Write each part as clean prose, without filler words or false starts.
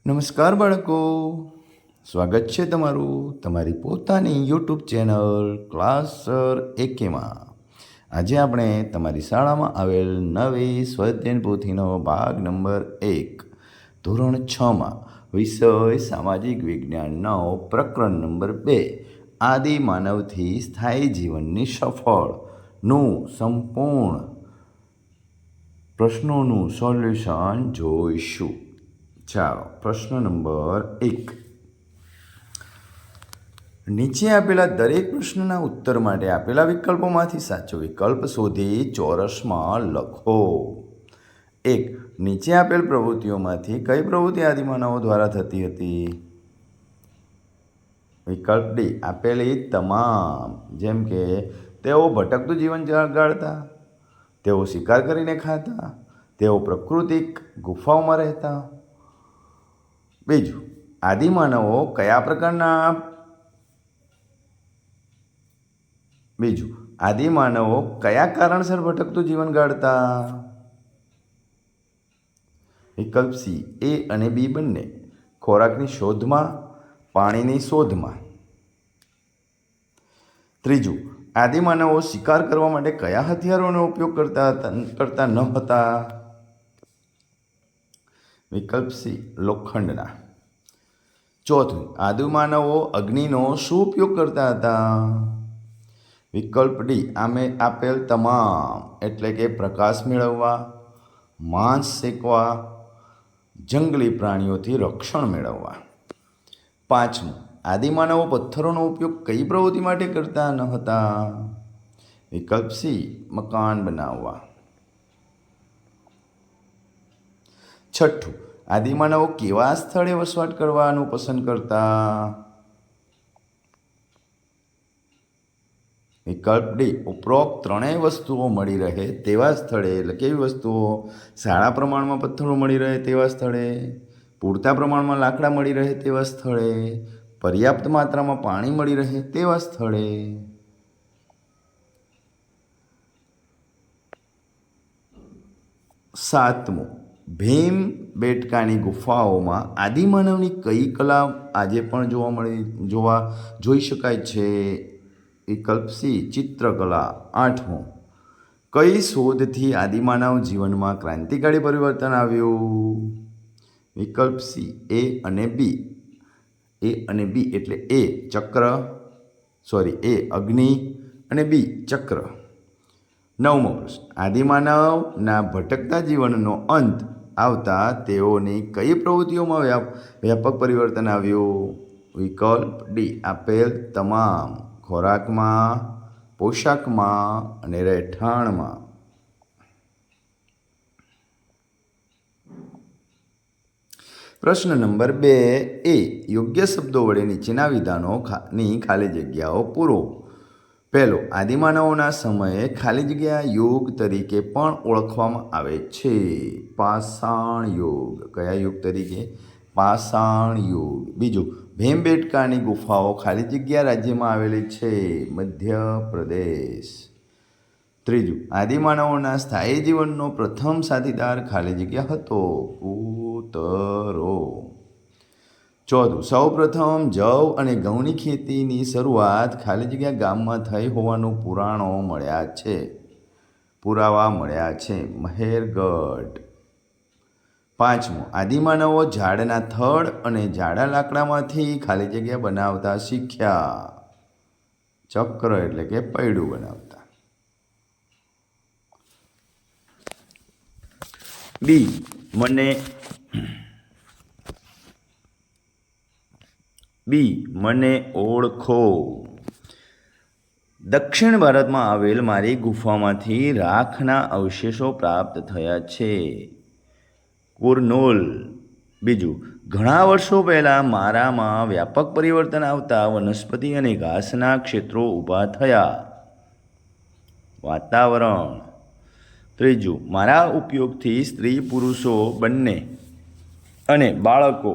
નમસ્કાર બાળકો, સ્વાગત છે તમારી પોતાની યુટ્યુબ ચેનલ ક્લાસ સર એકેમાં. આજે આપણે તમારી શાળામાં આવેલ નવી સ્વાધ્યાયન પોથીનો ભાગ નંબર 1 ધોરણ 6માં વિષય સામાજિક વિજ્ઞાનનો પ્રકરણ નંબર 2 આદિ માનવથી સ્થાયી જીવનની સફળનું સંપૂર્ણ પ્રશ્નોનું સોલ્યુશન જોઈશું. ચાલો, પ્રશ્ન નંબર 1. નીચે આપેલા દરેક પ્રશ્નના ઉત્તર માટે આપેલા વિકલ્પોમાંથી સાચો વિકલ્પ શોધી ચોરસમાં લખો. 1. નીચે આપેલ પ્રવૃત્તિઓમાંથી કઈ પ્રવૃત્તિ આદિમાનવો દ્વારા થતી હતી? વિકલ્પ ડી, આપેલી તમામ. જેમ કે તેઓ ભટકતું જીવન ગાળતા, તેઓ શિકાર કરીને ખાતા, તેઓ પ્રાકૃતિક ગુફાઓમાં રહેતા. બીજું, આદિમાનવો કયા કારણસર ભટકતું જીવન ગાળતા? વિકલ્પ સી, એ અને બી બંને. ખોરાકની શોધમાં, પાણીની શોધમાં. ત્રીજું, આદિમાનવો શિકાર કરવા માટે કયા હથિયારોનો ઉપયોગ કરતા ન હતા? વિકલ્પ સી, લોખંડના. ચોથું, આદિમાનવો અગ્નિનો શું ઉપયોગ કરતા હતા? વિકલ્પ ડી, આપેલ તમામ. એટલે કે પ્રકાશ મેળવવા, માંસ શેકવા, જંગલી પ્રાણીઓથી રક્ષણ મેળવવા. પાંચમું, આદિમાનવો પથ્થરોનો ઉપયોગ કઈ પ્રવૃત્તિ માટે કરતા ન હતા? વિકલ્પ સી, મકાન બનાવવા. છઠ્ઠું, આદિમાનવો કેવા સ્થળે વસવાટ કરવાનું પસંદ કરતા? વિકલ્પ ડી, ઉપરોક્ત ત્રણેય વસ્તુઓ મળી રહે તેવા સ્થળે. એટલે કેવી વસ્તુઓ? સારા પ્રમાણમાં પથ્થરો મળી રહે તેવા સ્થળે, પૂરતા પ્રમાણમાં લાકડા મળી રહે તેવા સ્થળે, પર્યાપ્ત માત્રામાં પાણી મળી રહે તેવા સ્થળે. સાતમું, ભીમબેટકાની ગુફાઓમાં આદિમાનવની કઈ કલા આજે પણ જોઈ શકાય છે? વિકલ્પ સી, ચિત્રકલા. આઠમું, કઈ શોધથી આદિમાનવ જીવનમાં ક્રાંતિકારી પરિવર્તન આવ્યું? વિકલ્પ સી, એ અને બી. એટલે એ અગ્નિ અને બી ચક્ર. નવમો પ્રશ્ન, આદિમાનવના ભટકતા જીવનનો અંત આવતા તેઓની કઈ પ્રવૃત્તિઓમાં વ્યાપક પરિવર્તન આવ્યું? વિકલ્પ ડી, આપેલ તમામ. ખોરાકમાં, પોશાકમાં અને રહેઠાણમાં. પ્રશ્ન નંબર 2 એ. યોગ્ય શબ્દો વડે નીચેના વિધાનોની ખાલી જગ્યાઓ પૂરો. પહેલો, આદિમાનવોના સમયે ખાલી જગ્યા યુગ તરીકે પણ ઓળખવામાં આવે છે. પાષાણ યુગ. કયા યુગ તરીકે? પાષાણ યુગ. બીજું, ભીમબેટકાની ગુફાઓ ખાલી જગ્યા રાજ્યમાં આવેલી છે? મધ્યપ્રદેશ. ત્રીજું, આદિમાનવોના સ્થાયી જીવનનો પ્રથમ સાથીદાર ખાલી જગ્યા હતો? કૂતરો. ચોથું, સૌ પ્રથમ જવ અને ઘઉંની ખેતીની શરૂઆત ખાલી જગ્યા ગામમાં થઈ હોવાનું પુરાવા મળ્યા છે? મહેરગઢ. પાંચમું, આદિમાનવો ઝાડના થડ અને જાડા લાકડામાંથી ખાલી જગ્યા બનાવતા શીખ્યા? ચક્ર એટલે કે પૈડું બનાવતા. બી, મને ઓળખો. દક્ષિણ ભારતમાં આવેલ મારી ગુફામાંથી રાખના અવશેષો પ્રાપ્ત થયા છે. કુર્નૂલ. બીજું, ઘણા વર્ષો પહેલાં મારામાં વ્યાપક પરિવર્તન આવતા વનસ્પતિ અને ઘાસના ક્ષેત્રો ઊભા થયા? વાતાવરણ. ત્રીજું, મારા ઉપયોગથી સ્ત્રી પુરુષો બંને અને બાળકો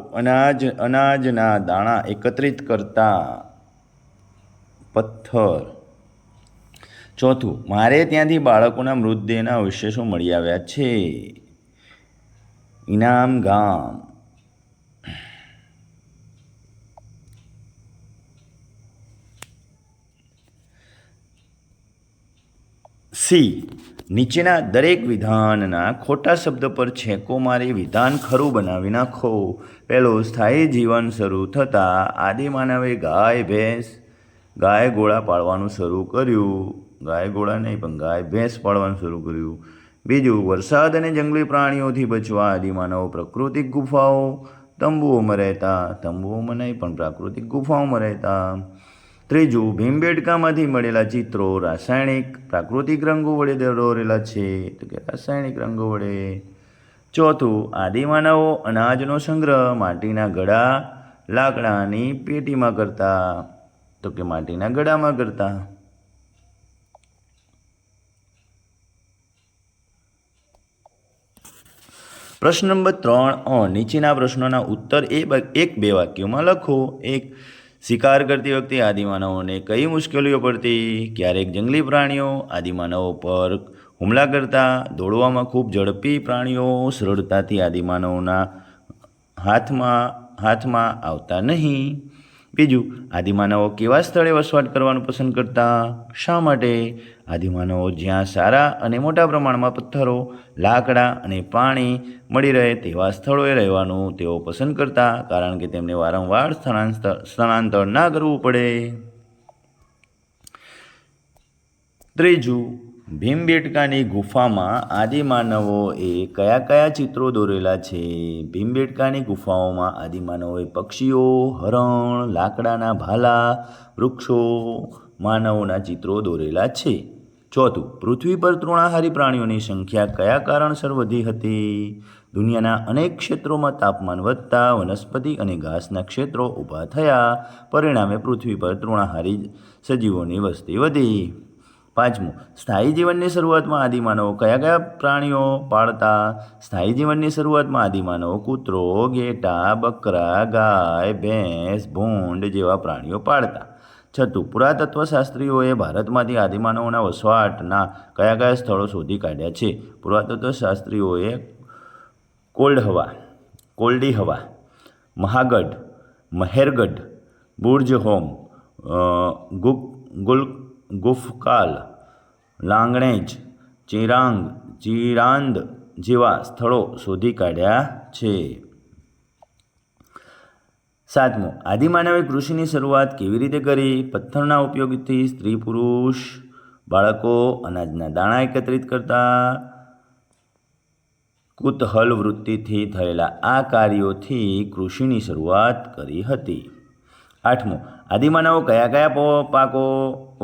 અનાજના દાણા એકત્રિત કરતા? પથ્થર. ચોથું, મારે ત્યાંથી બાળકોના મૃતદેહના અવશેષો મળી આવ્યા છે? ઇનામ ગામ. સી. નીચેના દરેક વિધાનના ખોટા શબ્દ પર છેકો મારી વિધાન ખરું બનાવી નાખો. પહેલું, સ્થાયી જીવન શરૂ થતાં આદિમાનવે ગાય ઘોડા પાળવાનું શરૂ કર્યું. ગાય ઘોડા નહીં પણ ગાય ભેંસ પાળવાનું શરૂ કર્યું. બીજું, વરસાદ અને જંગલી પ્રાણીઓથી બચવા આદિમાનવો પ્રાકૃતિક ગુફાઓ તંબુઓમાં રહેતા. તંબુઓમાં નહીં પણ પ્રાકૃતિક ગુફાઓમાં રહેતા. ત્રીજું, ભીમબેટકામાંથી મળેલા ચિત્રો પ્રાકૃતિક રંગો વડે દોરેલા છે, તો કે રાસાયણિક રંગો વડે. ચોથું, આદિમાનવો અનાજનો સંગ્રહ માટીના ઘડા લાકડાની પેટીમાં કરતા, તો કે માટીના ઘડામાં કરતા. પ્રશ્ન નંબર 3 નીચેના પ્રશ્નોના ઉત્તર એક બે વાક્યોમાં લખો. 1. શિકાર કરતી વખતે આદિમાનવોને કઈ મુશ્કેલીઓ પડતી? ક્યારેક જંગલી પ્રાણીઓ આદિમાનવો પર હુમલા કરતા. દોડવામાં ખૂબ ઝડપી પ્રાણીઓ સરળતાથી આદિમાનવોના હાથમાં આવતા નહીં. બીજું, આદિમાનવો કેવા સ્થળે વસવાટ કરવાનું પસંદ કરતા? શા માટે? આદિમાનવો જ્યાં સારા અને મોટા પ્રમાણમાં પથ્થરો, લાકડા અને પાણી મળી રહે તેવા સ્થળોએ રહેવાનું તેઓ પસંદ કરતા, કારણ કે તેમને વારંવાર સ્થળાંતર ના કરવું પડે. ત્રીજું, ભીમબેટકાની ગુફામાં આદિમાનવોએ કયા કયા ચિત્રો દોરેલા છે? ભીમબેટકાની ગુફાઓમાં આદિમાનવોએ પક્ષીઓ, હરણ, લાકડાના ભાલા, વૃક્ષો, માનવોના ચિત્રો દોરેલા છે. ચોથું, પૃથ્વી પર તૃણાહારી પ્રાણીઓની સંખ્યા કયા કારણસર વધી હતી? દુનિયાના અનેક ક્ષેત્રોમાં તાપમાન વધતા વનસ્પતિ અને ઘાસના ક્ષેત્રો ઊભા થયા, પરિણામે પૃથ્વી પર તૃણાહારી સજીવોની વસ્તી વધી. પાંચમું, સ્થાયી જીવનની શરૂઆતમાં આદિમાનવો કયા કયા પ્રાણીઓ પાળતા? સ્થાયી જીવનની શરૂઆતમાં આદિમાનવો કૂતરો, ઘેટા, બકરા, ગાય, ભેંસ, ભૂંડ જેવા પ્રાણીઓ પાળતા. છઠ્ઠું, પુરાતત્વશાસ્ત્રીઓએ ભારતમાંથી આદિમાનવોના વસવાટના કયા કયા સ્થળો શોધી કાઢ્યા છે? પુરાતત્વશાસ્ત્રીઓએ કોલ્ડી હવા, મહાગઢ, મહેરગઢ, બુર્જહોમ, ગુફકાલ, લાંગણેજ, ચિરાંદ જેવા સ્થળો શોધી કાઢ્યા છે. સાતમું, આદિમાનવે કૃષિની શરૂઆત કેવી રીતે કરી? પથ્થરના ઉપયોગથી સ્ત્રી પુરુષ બાળકો અનાજના દાણા એકત્રિત કરતા. કુતૂહલ વૃત્તિથી થયેલા આ કાર્યોથી કૃષિની શરૂઆત કરી હતી. આઠમું, આદિમાનવો કયા કયા પાકો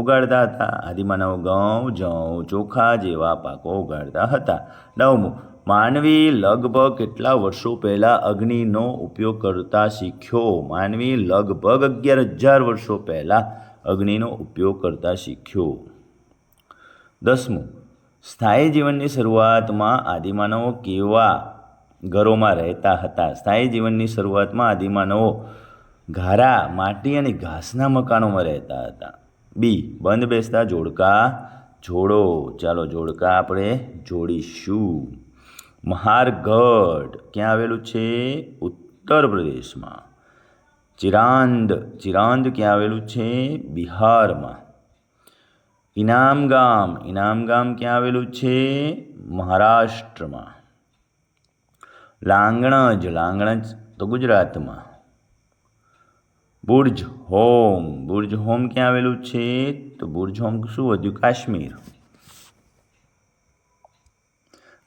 ઉગાડતા હતા? આદિમાનવો ઘઉં, જવ, ચોખા જેવા પાકો ઉગાડતા હતા. નવમું, માનવી લગભગ કેટલા વર્ષો પહેલાં અગ્નિનો ઉપયોગ કરતા શીખ્યો? માનવી લગભગ 11,000 વર્ષો પહેલાં અગ્નિનો ઉપયોગ કરતા શીખ્યો. 10મું, સ્થાયી જીવનની શરૂઆતમાં આદિમાનવો કેવા ઘરોમાં રહેતા હતા? સ્થાયી જીવનની શરૂઆતમાં આદિમાનવો ગારા, માટી અને ઘાસના મકાનોમાં રહેતા હતા. બી, બંધ બેસતા જોડકા જોડો. ચાલો જોડકા આપણે જોડીશું. મહારગઢ ક્યાં આવેલું છે? ઉત્તર પ્રદેશમાં. ચિરાંદ ક્યાં આવેલું છે? બિહારમાં. ઇનામ ગામ ક્યાં આવેલું છે? મહારાષ્ટ્રમાં. લાંગણજ તો ગુજરાતમાં. બુર્જ હોમ ક્યાં આવેલું છે? તો બુર્જ હોમ શું વધ્યું? કાશ્મીર.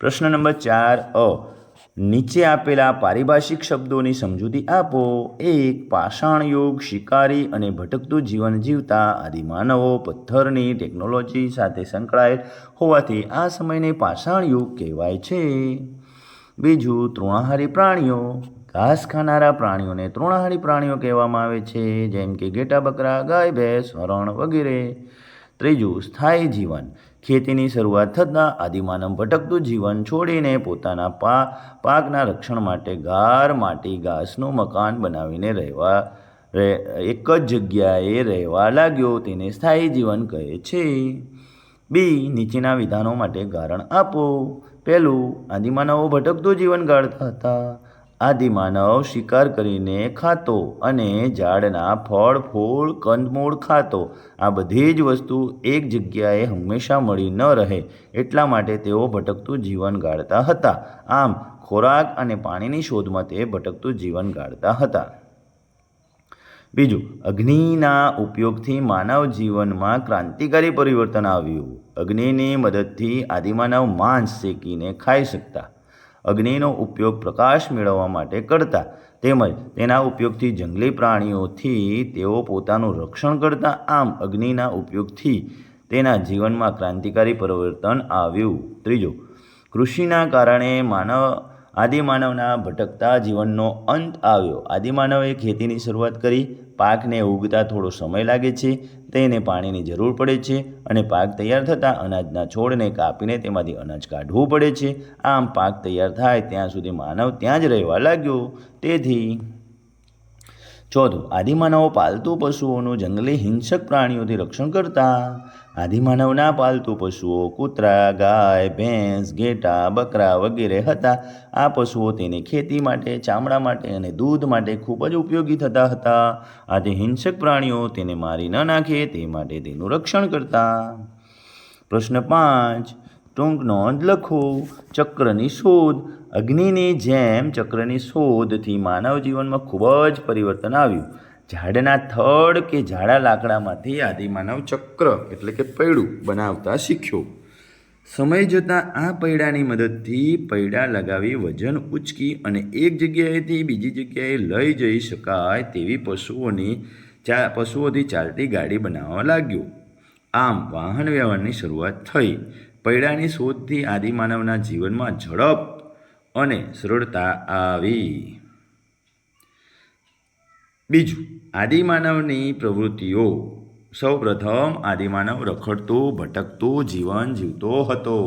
પ્રશ્ન નંબર 4 નીચે આપેલા પારિભાષિક શબ્દોની સમજૂતી આપો. 1. પાષાણ યુગ, શિકારી અને ભટકતું જીવન જીવતા આદિમાનવો પથ્થરની ટેકનોલોજી સાથે સંકળાયેલ હોવાથી આ સમયને પાષાણ યુગ કહેવાય છે. બીજું, તૃણાહારી પ્રાણીઓ, ઘાસ ખાનારા પ્રાણીઓને તૃણાહારી પ્રાણીઓ કહેવામાં આવે છે, જેમ કે ઘેટા, બકરા, ગાય, ભેંસ, હરણ વગેરે. ત્રીજું, સ્થાયી જીવન, ખેતીની શરૂઆત થતાં આદિમાનવ ભટકતું જીવન છોડીને પોતાના પાકના રક્ષણ માટે માટી ઘાસનું મકાન બનાવીને એક જ જગ્યાએ રહેવા લાગ્યો, તેને સ્થાયી જીવન કહે છે. બી, નીચેના વિધાનો માટે કારણ આપો. પહેલું, આદિમાનવો ભટકતું જીવન ગાળતા હતા. આદિમાનવ શિકાર કરીને ખાતો અને ઝાડના ફળ ફૂલ કંદમૂળ ખાતો. આ બધી જ વસ્તુ એક જગ્યાએ હંમેશા મળી ન રહે, એટલા માટે તેઓ ભટકતું જીવન ગાળતા હતા. આમ ખોરાક અને પાણીની શોધમાં તે ભટકતું જીવન ગાળતા હતા. બીજું, અગ્નિના ઉપયોગથી માનવ જીવનમાં ક્રાંતિકારી પરિવર્તન આવ્યું. અગ્નિની મદદથી આદિમાનવ માંસ શેકીને ખાઈ શકતા, અગ્નિનો ઉપયોગ પ્રકાશ મેળવવા માટે કરતા, તેમજ તેના ઉપયોગથી જંગલી પ્રાણીઓથી તેઓ પોતાનું રક્ષણ કરતા. આમ અગ્નિના ઉપયોગથી તેના જીવનમાં ક્રાંતિકારી પરિવર્તન આવ્યું. ત્રીજું, કૃષિના કારણે આદિમાનવના ભટકતા જીવનનો અંત આવ્યો. આદિમાનવે ખેતીની શરૂઆત કરી. પાકને ઉગતા થોડો સમય લાગે છે, તેને પાણીની જરૂર પડે છે અને પાક તૈયાર થતાં અનાજના છોડને કાપીને તેમાંથી અનાજ કાઢવું પડે છે. આમ પાક તૈયાર થાય ત્યાં સુધી માનવ ત્યાં જ રહેવા લાગ્યો. તેથી ચોથું, આદિમાનવો પાલતુ પશુઓનું જંગલી હિંસક પ્રાણીઓથી રક્ષણ કરતા. આદિમાનવના પાલતુ પશુઓ કૂતરા, ગાય, ભેંસ, ઘેટાં, બકરા વગેરે હતા. આ પશુઓ તેની ખેતી માટે, ચામડા માટે અને દૂધ માટે ખૂબ જ ઉપયોગી થતા હતા. આથી હિંસક પ્રાણીઓ તેને મારી ન નાખે તે માટે તેનું રક્ષણ કરતા. પ્રશ્ન 5, ટૂંક નોંધ લખો. ચક્રની શોધ. અગ્નિની જેમ ચક્રની શોધથી માનવ જીવનમાં ખૂબ જ પરિવર્તન આવ્યું. ઝાડના થડ કે ઝાડા લાકડામાંથી આદિમાનવ ચક્ર એટલે કે પૈડું બનાવતા શીખ્યો. સમય જતાં આ પૈડાની મદદથી પૈડા લગાવી વજન ઉચકી અને એક જગ્યાએથી બીજી જગ્યાએ લઈ જઈ શકાય તેવી પશુઓથી ચાલતી ગાડી બનાવવા લાગ્યો. આમ વાહન વ્યવહારની શરૂઆત થઈ. પૈડાની શોધથી આદિમાનવના જીવનમાં ઝડપ અને સરળતા આવી. બીજું, આદિમાનવની પ્રવૃત્તિઓ. સૌપ્રથમ આદિમાનવ રખડતું ભટકતું જીવન જીવતો હતો.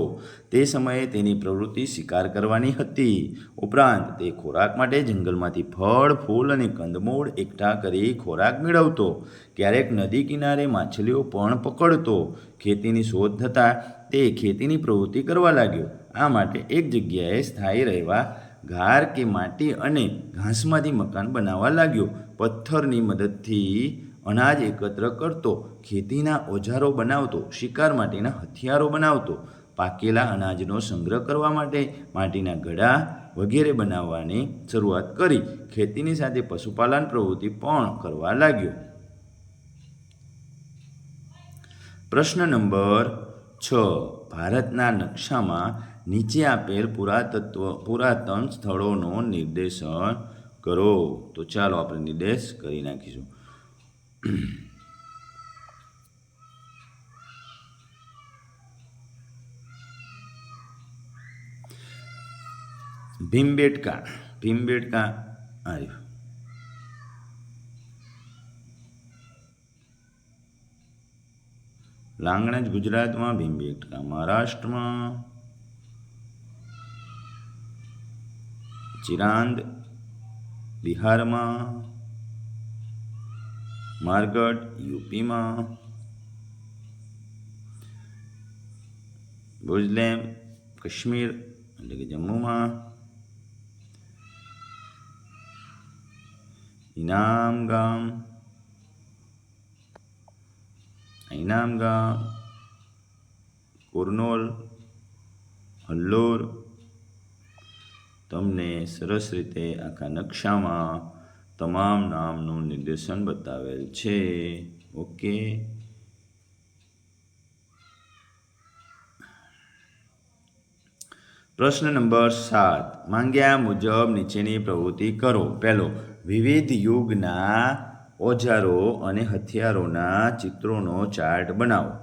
તે સમયે તેની પ્રવૃત્તિ શિકાર કરવાની હતી. ઉપરાંત તે ખોરાક માટે જંગલમાંથી ફળ ફૂલ અને કંદમૂળ એકઠા કરી ખોરાક મેળવતો. ક્યારેક નદી કિનારે માછલીઓ પણ પકડતો. ખેતીની શોધ થતાં તે ખેતીની પ્રવૃત્તિ કરવા લાગ્યો. આ માટે એક જગ્યાએ સ્થાયી રહેવા ઘાર કે માટી અને ઘાસમાંથી મકાન બનાવવા લાગ્યો. પથ્થરની મદદથી અનાજ એકત્ર કરતો, ખેતીના ઓજારો બનાવતો, શિકાર માટેના હથિયારો બનાવતો, પાકેલા અનાજનો સંગ્રહ કરવા માટે માટીના ઘડા વગેરે બનાવવાની શરૂઆત કરી. ખેતીની સાથે પશુપાલન પ્રવૃત્તિ પણ કરવા લાગ્યો. પ્રશ્ન નંબર 6, ભારતના નકશામાં નીચે આપેલ પુરાતન સ્થળોનું નિર્દેશન કરો. તો ચાલો આપણે નિર્દેશ કરી નાખીશું. ભીમબેટકા આવ્યું. લાંગણજ ગુજરાતમાં, ભીમબેટકા મહારાષ્ટ્રમાં, ચિરાંદ બિહારમાં, મારગઢ યુપીમાં, ભુજલેમ કાશ્મીર એટલે કે જમ્મુમાં, ઇનામગામ, કુર્નૂલ, હલ્લોર. તમને સરસ રીતે આખા નકશામાં તમામ નામનું નિર્દેશન બતાવેલ છે. ઓકે. પ્રશ્ન નંબર 7, માંગ્યા મુજબ નીચેની પ્રવૃત્તિ કરો. પહેલો, વિવિધ યુગના ઓજારો અને હથિયારોના ચિત્રોનો ચાર્ટ બનાવો.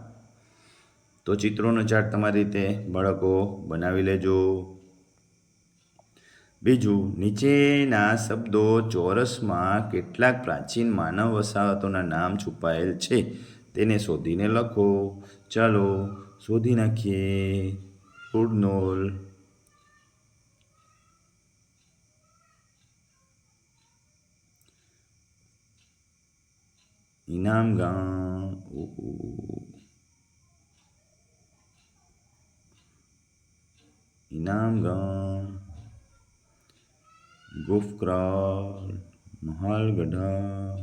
તો ચિત્રોનો ચાર્ટ તમારી રીતે બાળકો બનાવી લેજો. બીજું, નીચેના શબ્દો ચોરસમાં કેટલાક પ્રાચીન માનવ વસાહતોના નામ છુપાયેલ છે તેને શોધીને લખો. ચાલો શોધી નાખીએ. કુર્નૂલ, ઇનામગામ, ગોફક્રાલ, મહાલગઢા,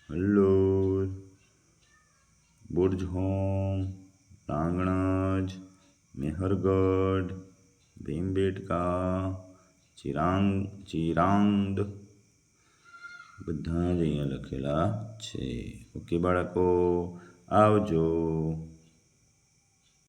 હલ્લોર, બુર્જહોમ, રાંગણજ, મેહરગઢ, ભીમબેટકા, ચિરાંદ બધા જ અહીંયા લખેલા છે. ઓકે બાળકો, આવજો.